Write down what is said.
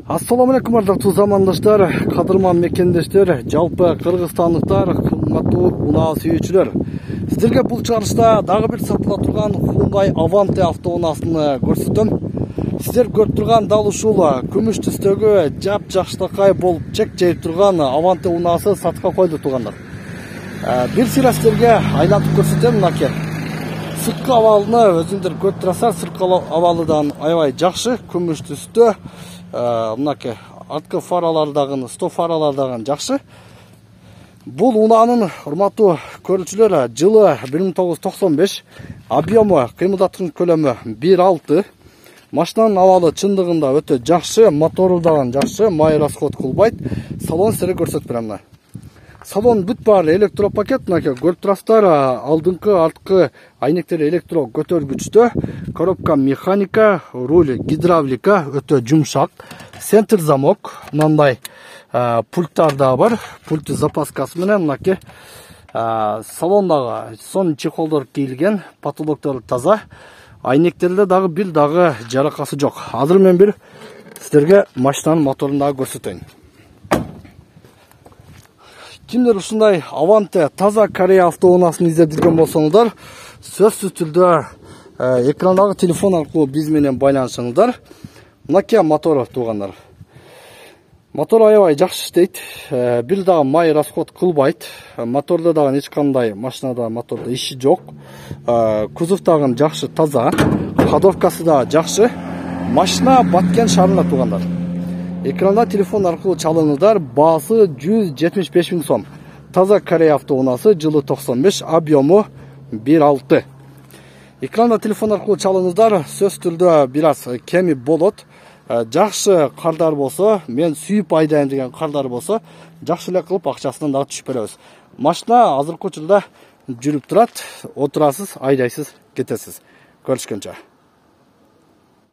Assalamu alaikum ардактуу замандаштар, кадырман мекендештер, жалпы кыргызстандыктар, кымбаттуу унаа сүйүүчүлөр. Сиздерге бул чыгарышта дагы бир сатыла турган Hyundai Avante автоунаасын көрсөтөм. Сиздер көрүп турган дал ушул күмүш түстөгү жапжакштай болуп чек жейип турган Avante унаасы сатка койду тугандар. Бир сыйра сиздерге айлантып көрсөтөм. Мынакей сырткы абалыны өзүңдөр көрүп турасыздар. Сырткы абалыдан аябай жакшы, күмүш түстө. Мынакей арткы фаралар дагы, стоп фаралар дагы жакшы. Бул унаанын урматтуу көрүүчүлөр жылы 1995, объему кыймылдатуу көлөмү 1.6. Машинанын абалы чындыгында өтө жакшы, мотору дагы жакшы, май расход кылбайт. Салон сиздерге көрсөтүп берем. Салон бүт баары электропакет, мынакей көрүп турасыздар. Алдыңкы, арткы айнектери электро көтөргүчтө, коробка механика, руль гидравлика өтө жумшак, центр замок, мындай пульттар да бар, пульт запаскасы менен. Мынакей салондагы сон чехолдор кийилген, потолоктор таза, айнектерде дагы бир дагы жаракасы жок. Азыр мен бир сиздерге машинанын моторун дагы көрсөтөйүн. Kimdir ушундай Avante таза Корея автоунаасын издеп жүргөн болсоңуздар, сөзсүз түрдө экрандагы телефон аркылуу биз менен байланышыңыздар. Мынакей мотору туугандар. Мотор аябай жакшы иштейт. Бир дагы май расход кылбайт. Мотордо дагы эч кандай машинада мотордо иши жок. Кузов дагы жакшы, таза. Ходовкасы да жакшы. Машина Баткен шаарында туугандар. Экранда телефон аркылуу чалыңыздар. Баасы 175 000 сом. Таза Корея автоунаасы, жылы 95, объему 1.6. Экранда телефон аркылуу чалыңыздар. Сөз түрдө бир аз кеми болот. Жакшы кардар болсо, мен сүйүп айдайм деген кардар болсо, жакшы эле кылып акчасынан дагы түшүп беребиз. Машина азыркы учурда жүрүп турат, отурасыз, айдайсыз, кетесиз. Көрүшкөнчө.